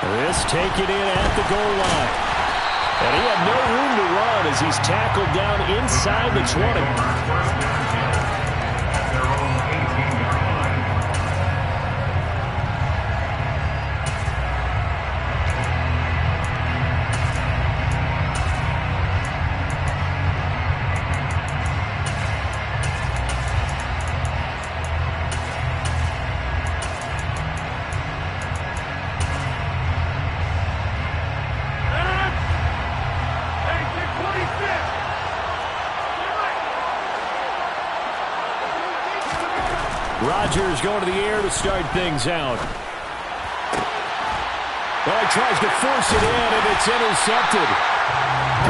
This taken in at the goal line. And he had no room to run as he's tackled down inside the 20. Rodgers going to the air to start things out. Well, he tries to force it in, and it's intercepted.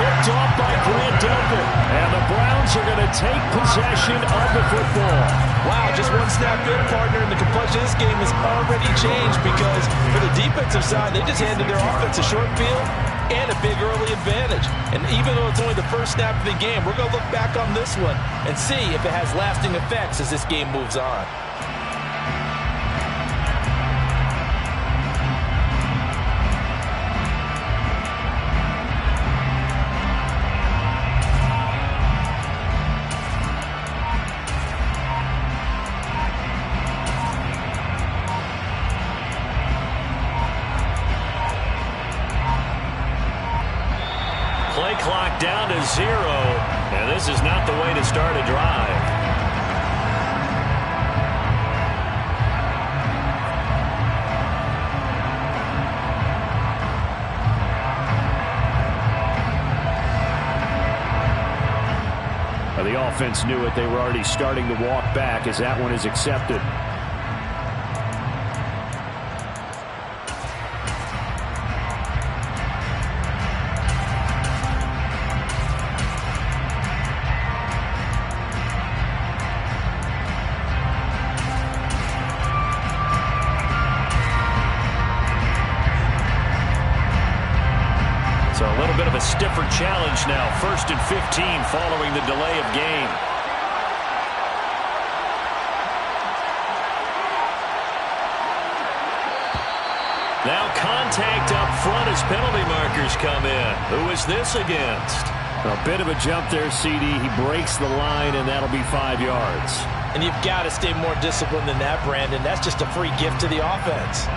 Picked off by Grant Delpit. And the Browns are going to take possession of the football. Wow, just one snap in, partner, and the complexion of this game has already changed because for the defensive side, they just handed their offense a short field and a big early advantage. And even though it's only the first snap of the game, we're going to look back on this one and see if it has lasting effects as this game moves on. Play clock down to 0, and this is not the way to start a drive. Well, the offense knew it. They were already starting to walk back as that one is accepted. So a little bit of a stiffer challenge now. 1st and 15 following the delay of game. Now contact up front as penalty markers come in. Who is this against? A bit of a jump there, CD. He breaks the line, and that'll be 5 yards. And you've got to stay more disciplined than that, Brandon. That's just a free gift to the offense.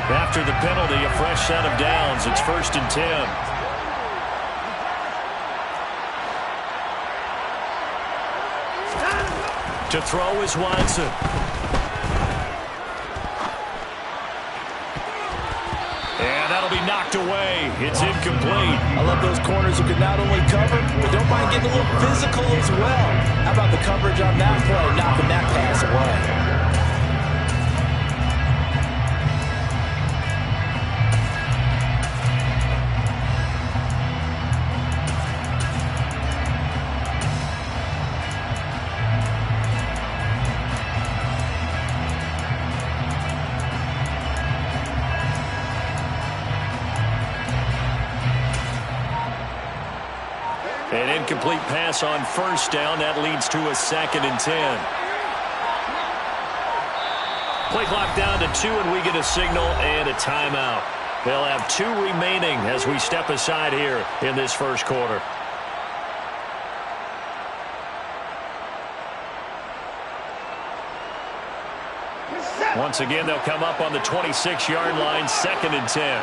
After the penalty, a fresh set of downs. It's 1st and 10. To throw is Watson. And that'll be knocked away. It's incomplete. I love those corners who can not only cover, but don't mind getting a little physical as well. How about the coverage on that play, knocking that pass away? An incomplete pass on 1st down. That leads to a 2nd and 10. Play clock down to 2, and we get a signal and a timeout. They'll have 2 remaining as we step aside here in this first quarter. Once again, they'll come up on the 26-yard line, 2nd and 10.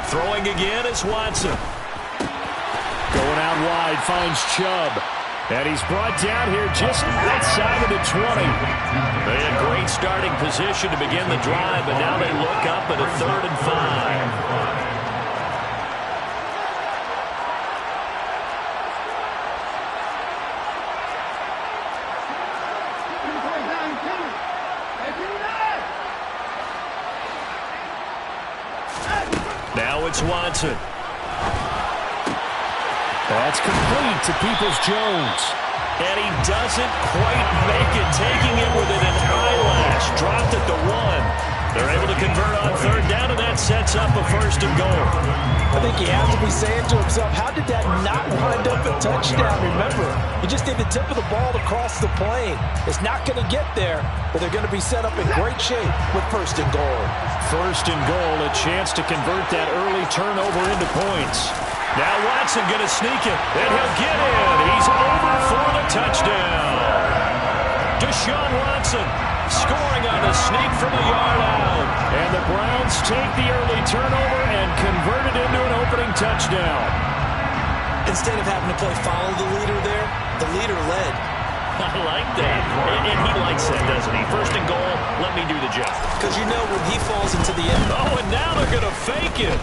Throwing again is Watson. Going out wide, finds Chubb. And he's brought down here just outside of the 20. They had great starting position to begin the drive, but now they look up at a 3rd and 5. Now it's Watson. That's complete to Peoples-Jones. And he doesn't quite make it, taking it within an eyelash. Dropped at the 1. They're able to convert on 3rd down, and that sets up a 1st and goal. I think he has to be saying to himself, how did that not wind up a touchdown? Remember, he just need the tip of the ball to cross the plane. It's not going to get there, but they're going to be set up in great shape with 1st and goal. 1st and goal, a chance to convert that early turnover into points. Now Watson going to sneak it, and he'll get in. He's over for the touchdown. Deshaun Watson scoring on the sneak from a yard out. And the Browns take the early turnover and convert it into an opening touchdown. Instead of having to play follow the leader there, the leader led. I like that. And he likes that, doesn't he? 1st and goal, let me do the job. Because you know when he falls into the end. Oh, and now they're going to fake it.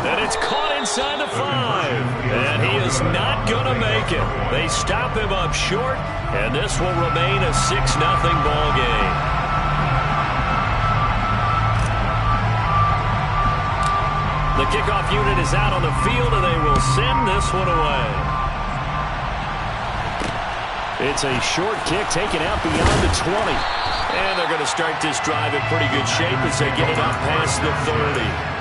And it's caught inside the 5. And he is not going to make it. They stop him up short, and this will remain a 6-0 ball game. The kickoff unit is out on the field, and they will send this one away. It's a short kick taken out beyond the 20. And they're going to start this drive in pretty good shape as they get it up past the 30.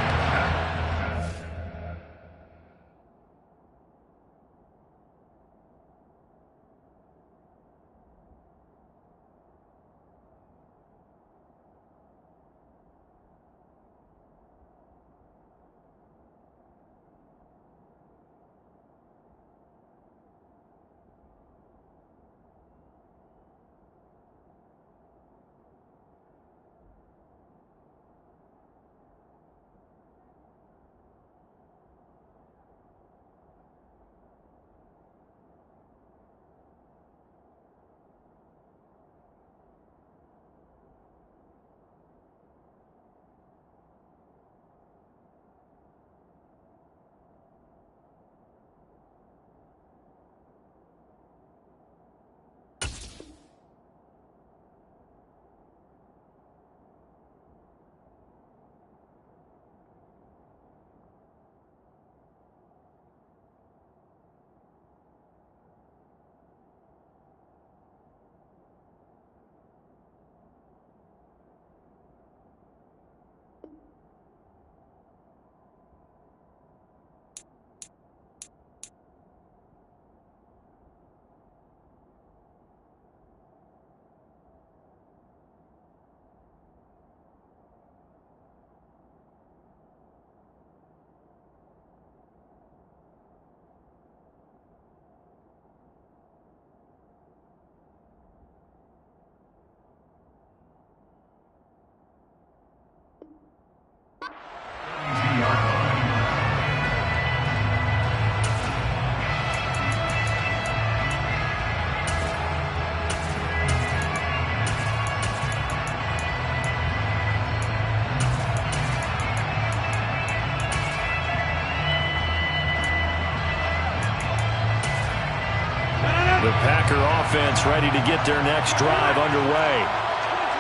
The Packer offense ready to get their next drive underway.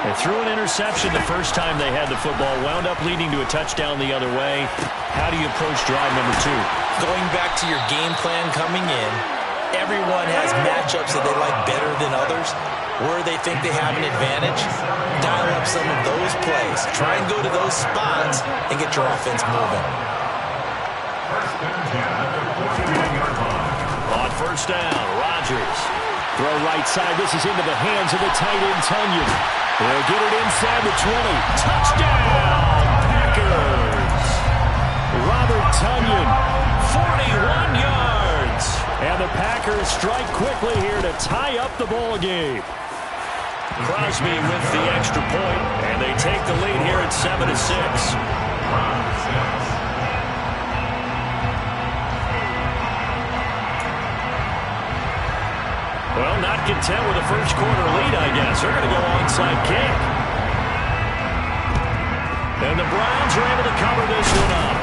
They threw an interception the first time they had the football, wound up leading to a touchdown the other way. How do you approach drive number 2? Going back to your game plan coming in, everyone has matchups that they like better than others, where they think they have an advantage. Dial up some of those plays. Try and go to those spots and get your offense moving. On 1st down, Rodgers. Throw right side. This is into the hands of the tight end, Tunyon. They'll get it inside the 20. Touchdown, Packers! Robert Tunyon, 41 yards. And the Packers strike quickly here to tie up the ball game. Crosby with the extra point, and they take the lead here at 7-6. Well, not content with a first quarter lead, I guess. They're going to go onside kick. And the Browns are able to cover this one up.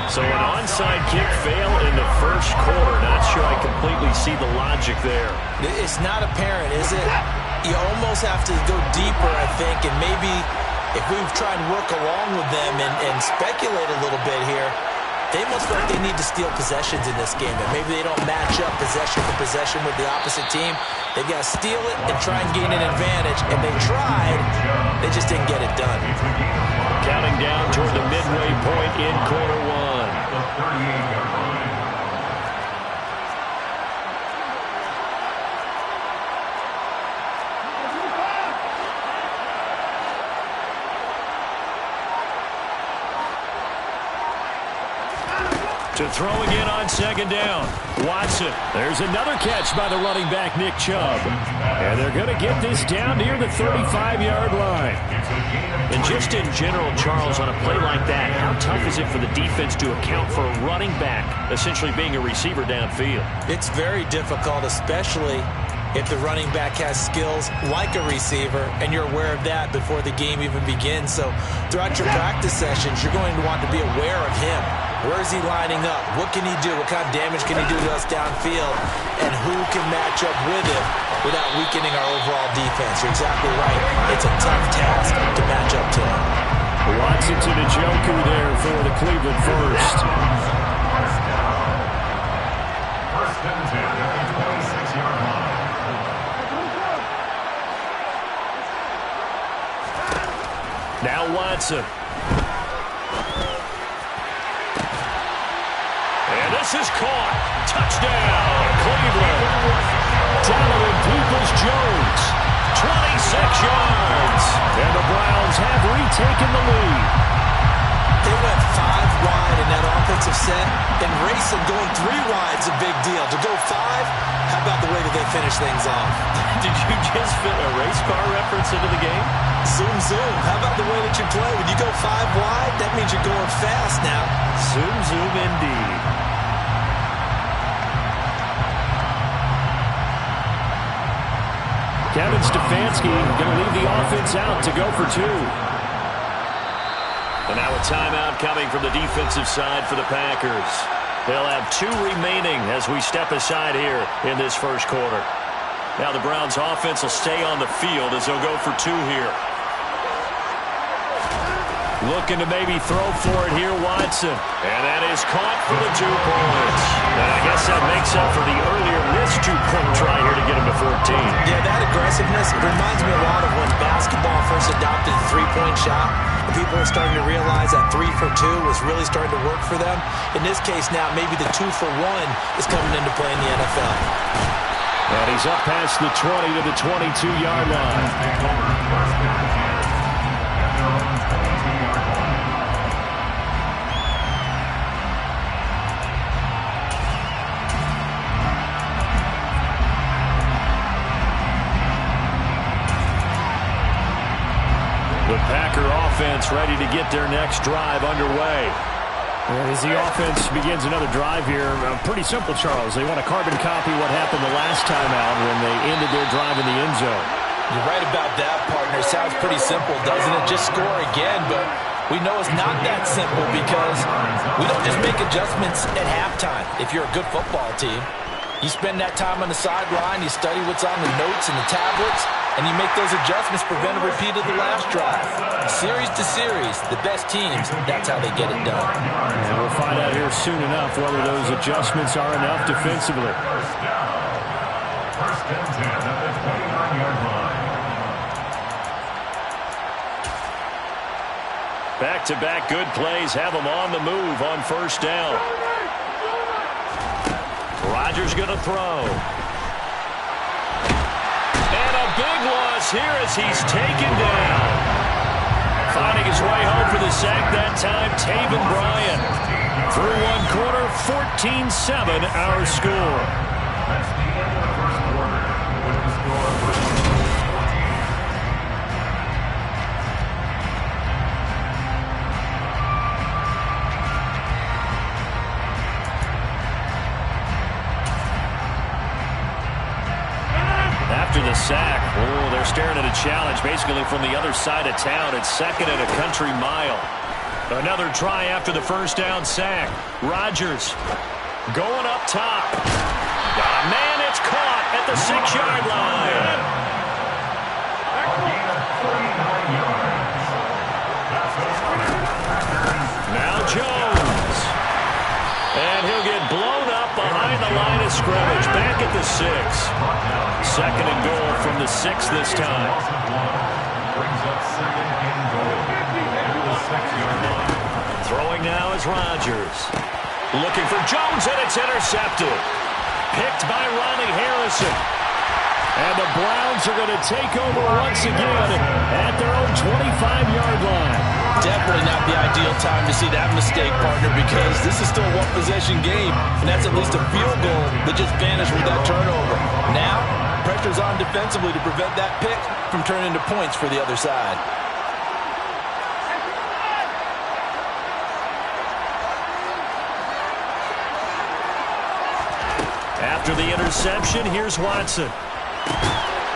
So an onside kick fail in the first quarter. Not sure I completely see the logic there. It's not apparent, is it? You almost have to go deeper, I think, and maybe if we've tried to work along with them and speculate a little bit here, they must feel like they need to steal possessions in this game. And maybe they don't match up possession for possession with the opposite team. They've got to steal it and try and gain an advantage. And they tried. They just didn't get it done. Counting down toward the midway point in quarter one. To throw again on second down. Watson. There's another catch by the running back, Nick Chubb. And they're going to get this down near the 35-yard line. And just in general, Charles, on a play like that, how tough is it for the defense to account for a running back essentially being a receiver downfield? It's very difficult, especially if the running back has skills like a receiver, and you're aware of that before the game even begins. So throughout your practice sessions, you're going to want to be aware of him. Where is he lining up? What can he do? What kind of damage can he do to us downfield? And who can match up with him without weakening our overall defense? You're exactly right. It's a tough task to match up to him. Watson to the Joker there for the Cleveland first. First and 10 at the 26-yard line. Now Watson. And this is caught. Touchdown, Cleveland. Donovan Peoples-Jones, 26 yards. And the Browns have retaken the lead. They went 5 wide in that offensive set, and racing going 3 wide's a big deal. To go 5, how about the way that they finish things off? Did you just fit a race car reference into the game? Zoom, zoom. How about the way that you play? When you go 5 wide, that means you're going fast now. Zoom, zoom indeed. Kevin Stefanski going to leave the offense out to go for 2. And now a timeout coming from the defensive side for the Packers. They'll have 2 remaining as we step aside here in this first quarter. Now the Browns offense will stay on the field as they'll go for 2 here. Looking to maybe throw for it here, Watson. And that is caught for the 2 points. And I guess that makes up for the earlier missed 2-point try here to get him to 14. Yeah, that aggressiveness reminds me a lot of when basketball first adopted the 3-point shot. And people were starting to realize that 3 for 2 was really starting to work for them. In this case now, maybe the 2 for 1 is coming into play in the NFL. And he's up past the 20 to the 22-yard line. The Packer offense ready to get their next drive underway. As the offense begins another drive here, pretty simple, Charles. They want to carbon copy what happened the last time out when they ended their drive in the end zone. You're right about that, partner. Sounds pretty simple, doesn't it? Just score again, but we know it's not that simple because we don't just make adjustments at halftime. If you're a good football team, you spend that time on the sideline, you study what's on the notes and the tablets, and you make those adjustments, prevent a repeat of the last drive. Series to series, the best teams, that's how they get it done. And we'll find out here soon enough whether those adjustments are enough defensively. First and 10 at the 29-yard line. Back-to-back good plays have them on the move on first down. Rodgers going to throw. And a big loss here as he's taken down. Finding his way home for the sack that time, Taven Bryan. Through 1 quarter, 14-7 our score. That's the end of the first quarter with the score. sack. Oh, they're staring at a challenge basically from the other side of town. It's second and a country mile. Another try after the first down sack. Rodgers going up top. Man, it's caught at the 6-yard line. Now Jones. And he'll get blown up behind the line of scrimmage. Back at the 6. Second and goal from the 6 this time. Throwing now is Rodgers. Looking for Jones, and it's intercepted. Picked by Ronnie Harrison. And the Browns are going to take over once again at their own 25-yard line. Definitely not the ideal time to see that mistake, partner, because this is still a one-possession game, and that's at least a field goal that just vanished with that turnover. Now, pressure's on defensively to prevent that pick from turning into points for the other side. After the interception, here's Watson.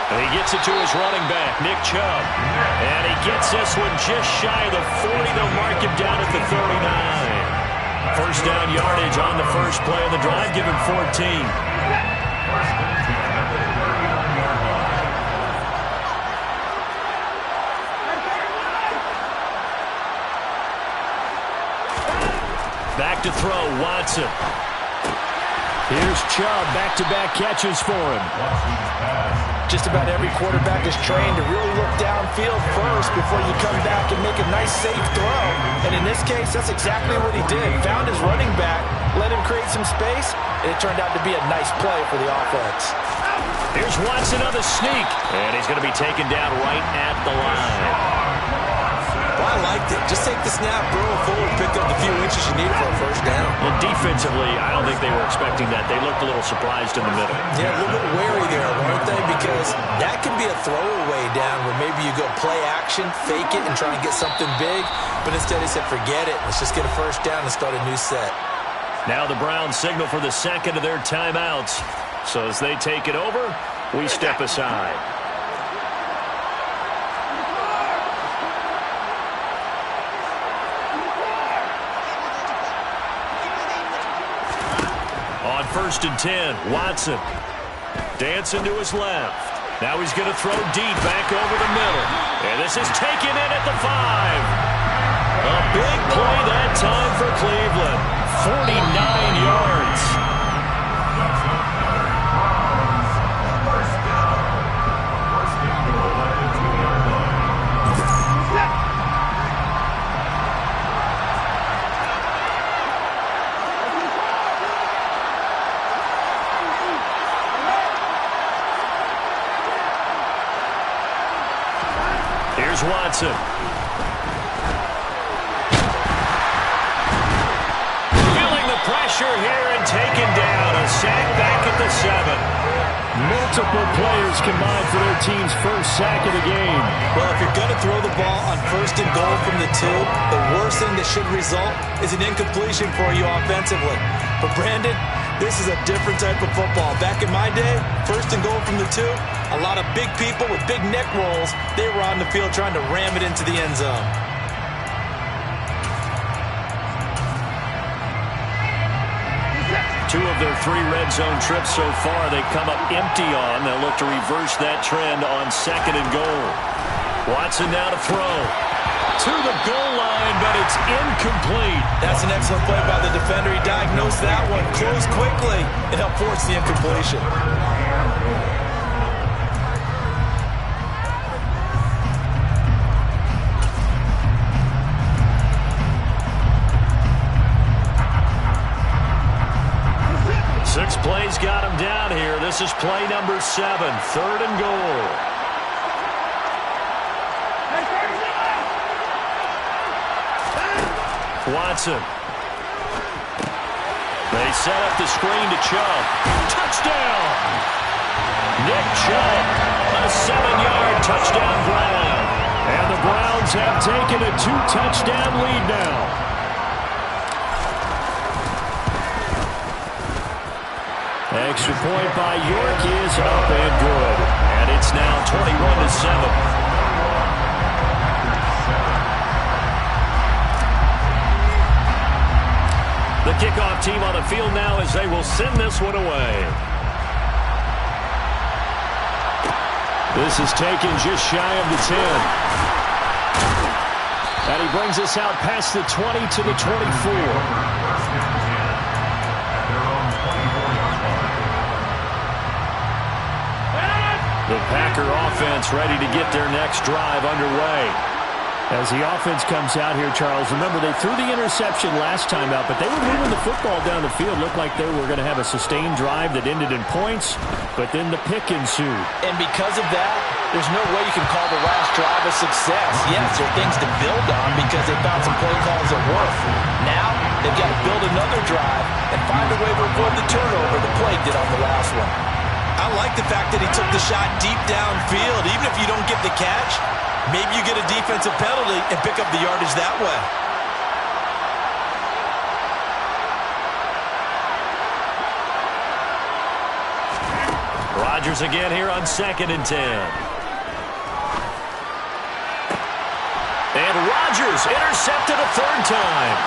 And he gets it to his running back, Nick Chubb. And he gets this one just shy of the 40. They'll mark him down at the 39. First down yardage on the first play of the drive, given 14. Back to throw, Watson. Here's Chubb, back-to-back catches for him. Just about every quarterback is trained to really look downfield first before you come back and make a nice, safe throw. And in this case, that's exactly what he did. Found his running back, let him create some space, and it turned out to be a nice play for the offense. Here's Watson on the sneak, and he's going to be taken down right at the line. Well, I liked it. Just take the snap, throw it forward, pick up the few inches you need for a first down. Well, defensively, I don't think they were expecting that. They looked a little surprised in the middle. Yeah, a little bit wary there, weren't they? Because that can be a throwaway down where maybe you go play action, fake it, and try and get something big. But instead he said, forget it. Let's just get a first down and start a new set. Now the Browns signal for the second of their timeouts. So as they take it over, we step aside. On 1st and 10, Watson dancing to his left. Now he's going to throw deep back over the middle. And this is taken in at the 5. A big play that time for Cleveland. 49 yards. Here's Watson. Feeling the pressure here and taken down. A sack back at the 7. Multiple players combined for their team's first sack of the game. Well, if you're going to throw the ball on 1st and goal from the 2, the worst thing that should result is an incompletion for you offensively. But Brandon, this is a different type of football. Back in my day, 1st and goal from the 2, a lot of big people with big neck rolls, they were on the field trying to ram it into the end zone. Two of their 3 red zone trips so far, they come up empty on. They'll look to reverse that trend on 2nd and goal. Watson now to throw. To the goal line, but it's incomplete. That's an excellent play by the defender. He diagnosed that one, closed quickly, and helped force the incompletion. Six plays got him down here. This is play number 7, 3rd and goal. Watson. They set up the screen to Chubb. Touchdown! Nick Chubb, a 7-yard touchdown grab. And the Browns have taken a 2-touchdown lead now. Extra point by York is up and good. And and it's now 21-7. The kickoff team on the field now as they will send this one away. This is taken just shy of the 10. And he brings us out past the 20 to the 24. The Packer offense ready to get their next drive underway. As the offense comes out here, Charles, remember they threw the interception last time out, but they were moving the football down the field. Looked like they were going to have a sustained drive that ended in points, but then the pick ensued. And because of that, there's no way you can call the last drive a success. Yes, there are things to build on because they found some play calls that work. Now, they've got to build another drive and find a way to avoid the turnover the play did on the last one. I like the fact that he took the shot deep downfield. Even if you don't get the catch, maybe you get a defensive penalty and pick up the yardage that way. Rodgers again here on 2nd and 10. And Rodgers intercepted a third time.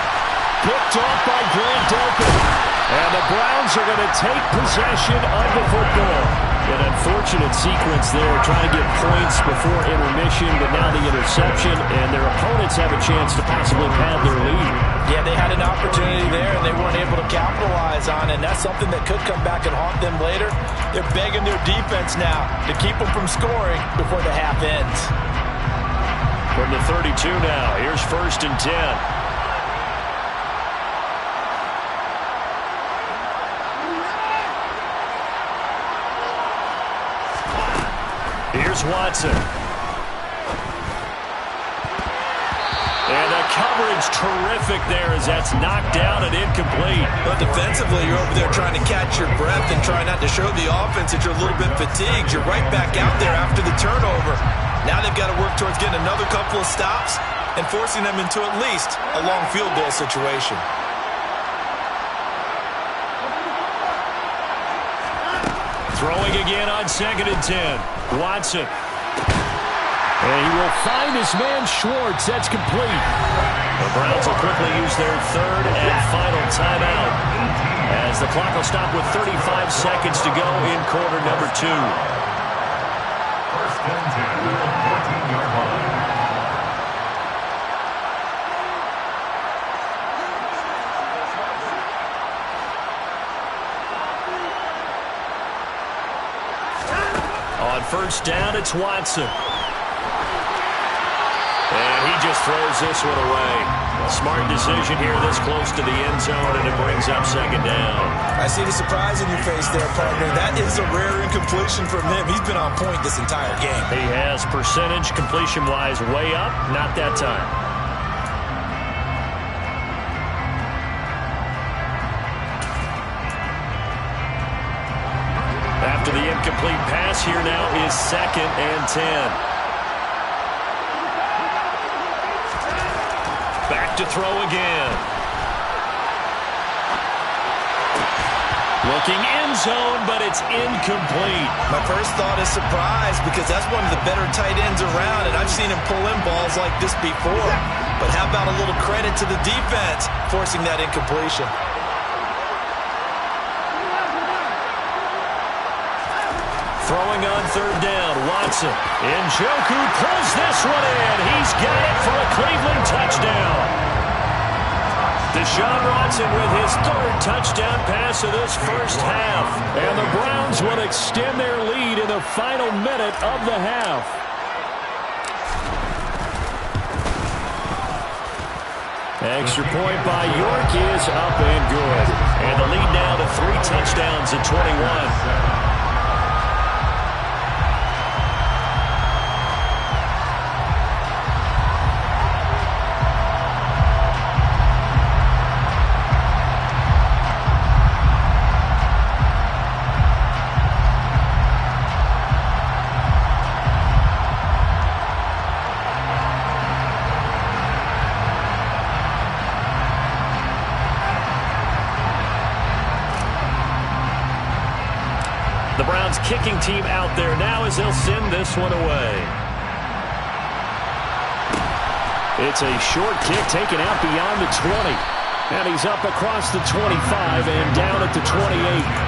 Picked off by Grant Delpit. And the Browns are going to take possession of the football. An unfortunate sequence there, trying to get points before intermission, but now the interception, and their opponents have a chance to possibly pad their lead. Yeah, they had an opportunity there, and they weren't able to capitalize on it, and that's something that could come back and haunt them later. They're begging their defense now to keep them from scoring before the half ends. From the 32 now, here's 1st and 10. Here's Watson. And the coverage terrific there as that's knocked down and incomplete. But defensively, you're over there trying to catch your breath and try not to show the offense that you're a little bit fatigued. You're right back out there after the turnover. Now they've got to work towards getting another couple of stops and forcing them into at least a long field goal situation. Throwing again on 2nd and 10. Watson. And he will find his man Schwartz. That's complete. The Browns will quickly use their 3rd and final timeout as the clock will stop with 35 seconds to go in quarter number 2. 1st and 10, 14-yard line. On 1st down, it's Watson. And he just throws this one away. Smart decision here this close to the end zone, and it brings up 2nd down. I see the surprise in your face there, partner. That is a rare incompletion from him. He's been on point this entire game. He has percentage completion-wise way up, not that time. After the incomplete pass, here now is 2nd and 10. Back to throw again. Looking end zone, but it's incomplete. My first thought is surprise because that's one of the better tight ends around, and I've seen him pull in balls like this before. But how about a little credit to the defense forcing that incompletion? Throwing on 3rd down, Watson. Njoku pulls this one in. He's got it for a Cleveland touchdown. Deshaun Watson with his 3rd touchdown pass of this first half. And the Browns will extend their lead in the final minute of the half. Extra point by York is up and good. And the lead now to 3 touchdowns at 21. Browns kicking team out there now as they'll send this one away. It's a short kick taken out beyond the 20. And he's up across the 25 and down at the 28.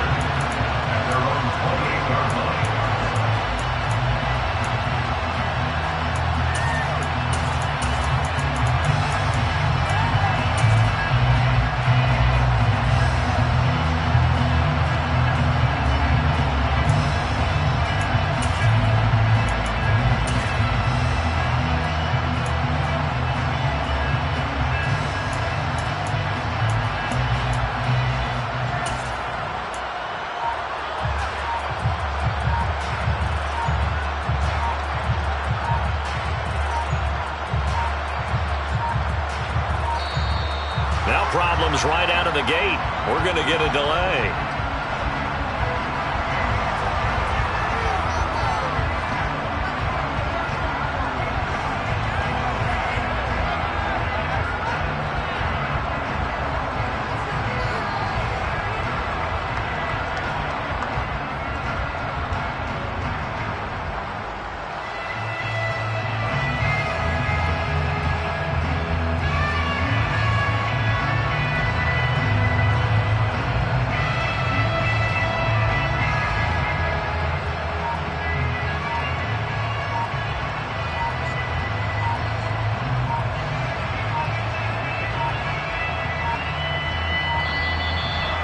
Problems right out of the gate. We're going to get a delay.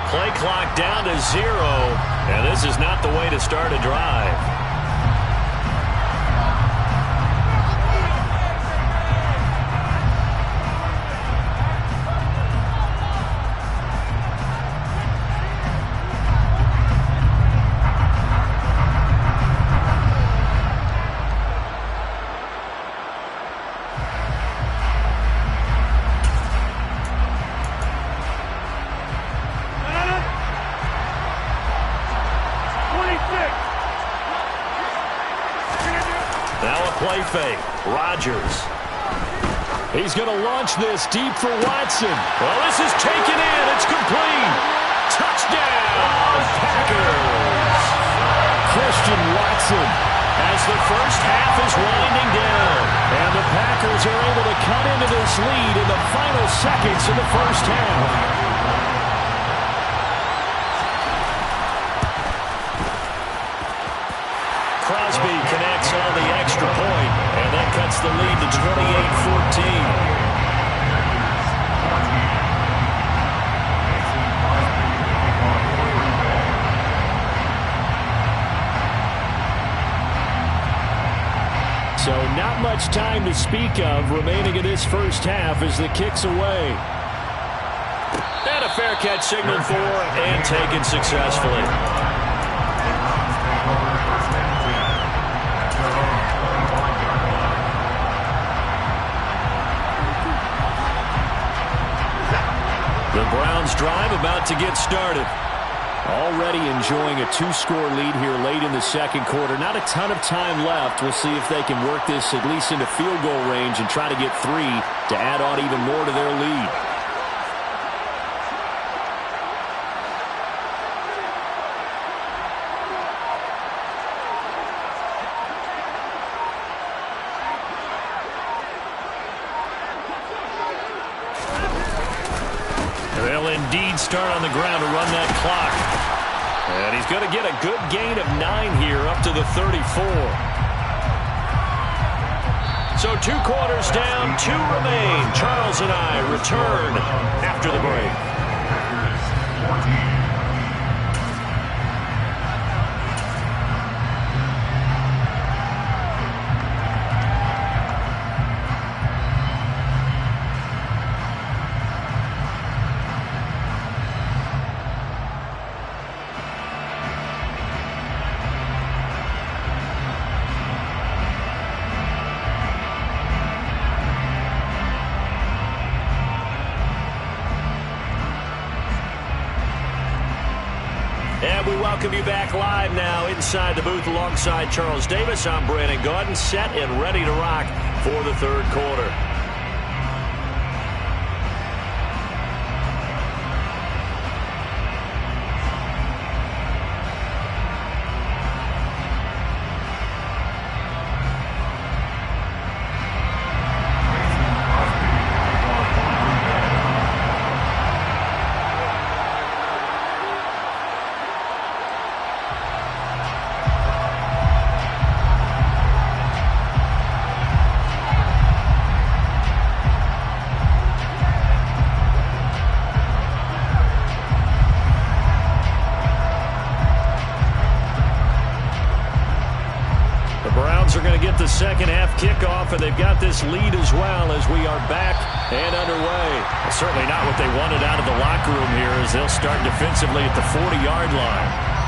Play clock down to 0, and this is not the way to start a drive. Play fake. Rodgers. He's going to launch this deep for Watson. Well, this is taken in. It's complete. Touchdown, Packers. Christian Watson as the first half is winding down. And the Packers are able to cut into this lead in the final seconds of the first half. Crosby connects on the extra point, and that cuts the lead to 28-14. So not much time to speak of remaining in this first half as the kick's away. And a fair catch signaled for and taken successfully. The Browns drive about to get started. Already enjoying a 2-score lead here late in the second quarter. Not a ton of time left. We'll see if they can work this at least into field goal range and try to get 3 to add on even more to their lead. They'll indeed start on the ground to run that clock. And he's going to get a good gain of 9 here up to the 34. So 2 quarters down, 2 remain. Charles and I return after the break. And we welcome you back live now inside the booth alongside Charles Davis. I'm Brandon Gaudin, set and ready to rock for the third quarter. second half kickoff, and they've got this lead as well as we are back and underway. Well, certainly not what they wanted out of the locker room here as they'll start defensively at the 40-yard line.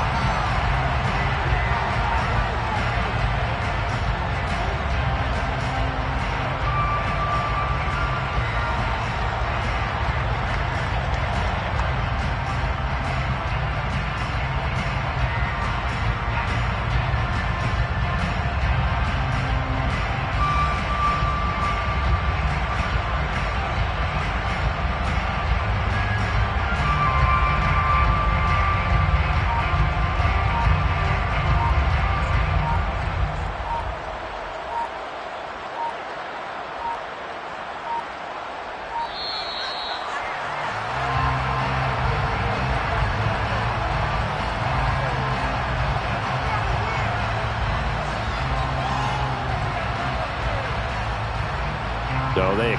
So they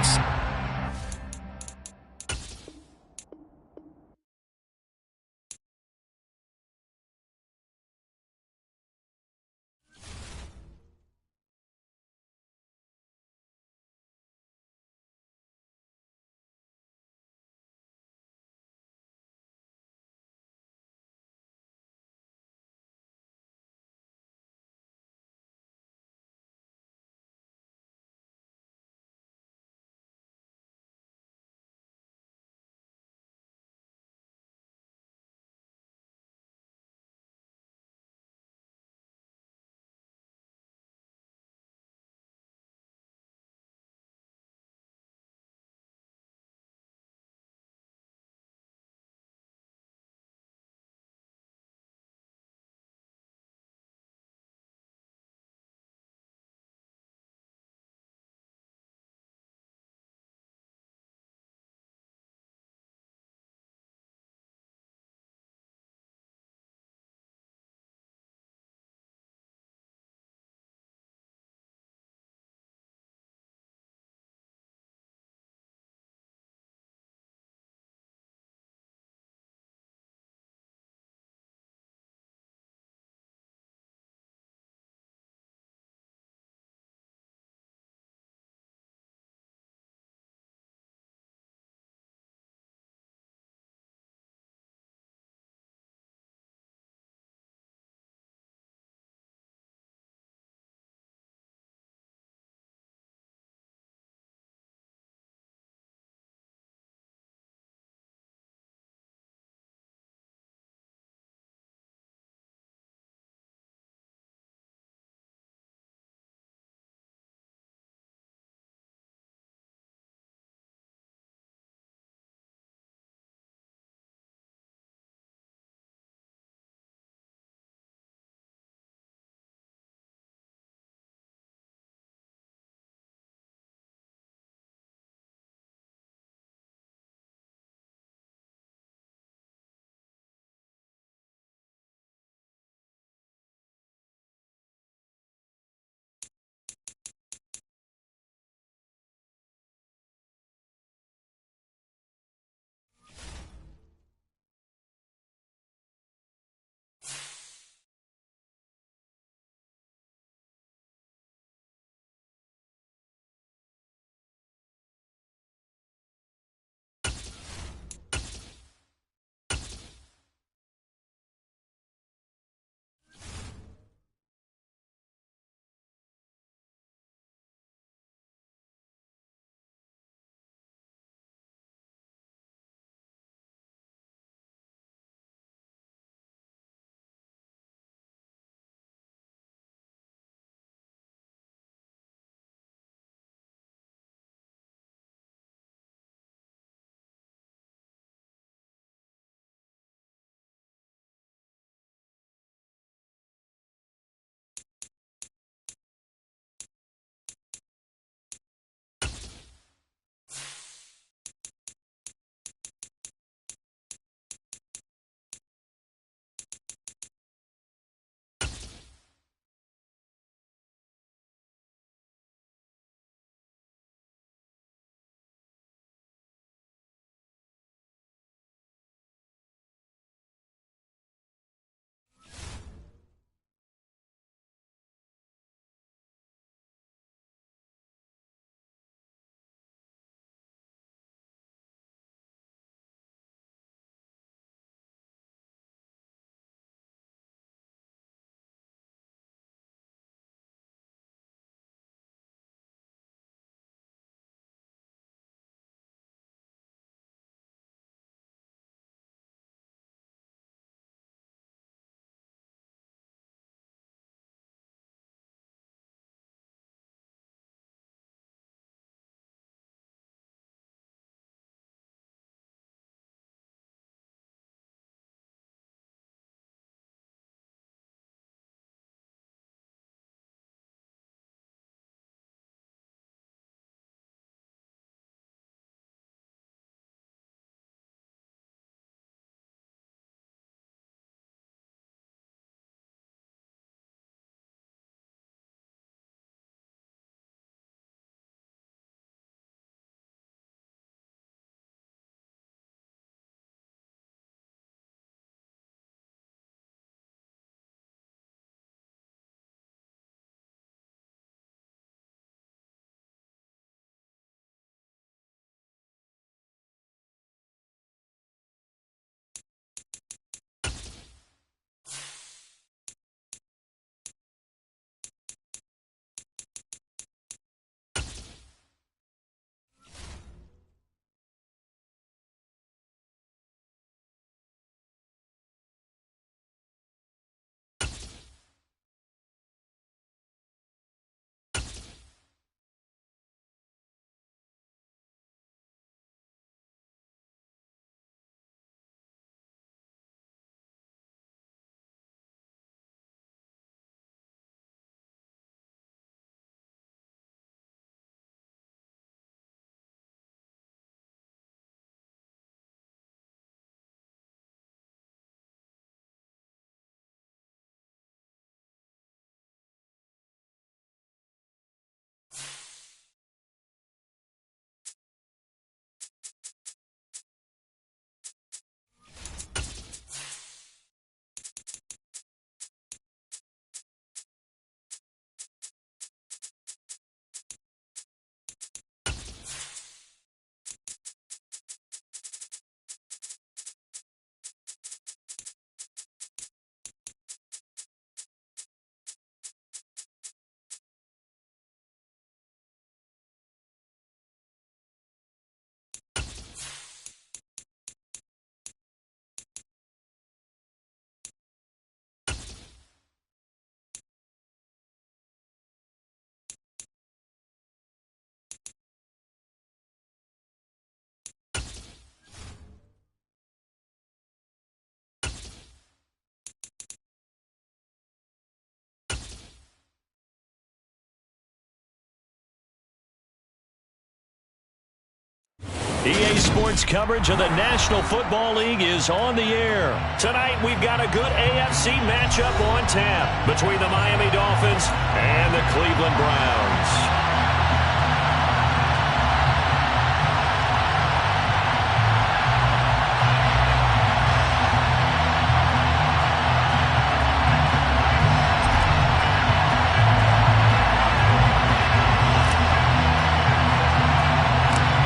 EA Sports coverage of the National Football League is on the air. Tonight, we've got a good AFC matchup on tap between the Miami Dolphins and the Cleveland Browns.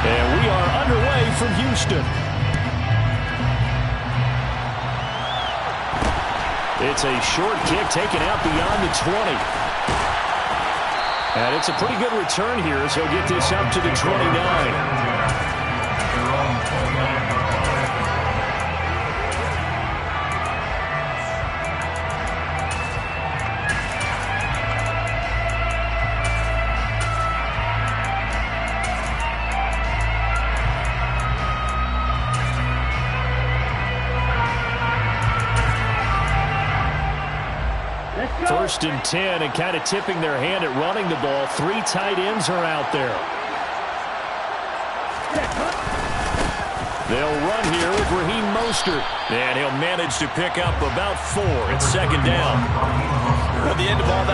And we are underway from Houston. It's a short kick taken out beyond the 20. And it's a pretty good return here as he'll get this up to the 29. First and 10, and kind of tipping their hand at running the ball. 3 tight ends are out there. They'll run here with Raheem Mostert. And he'll manage to pick up about 4 at second down. At the end of all that.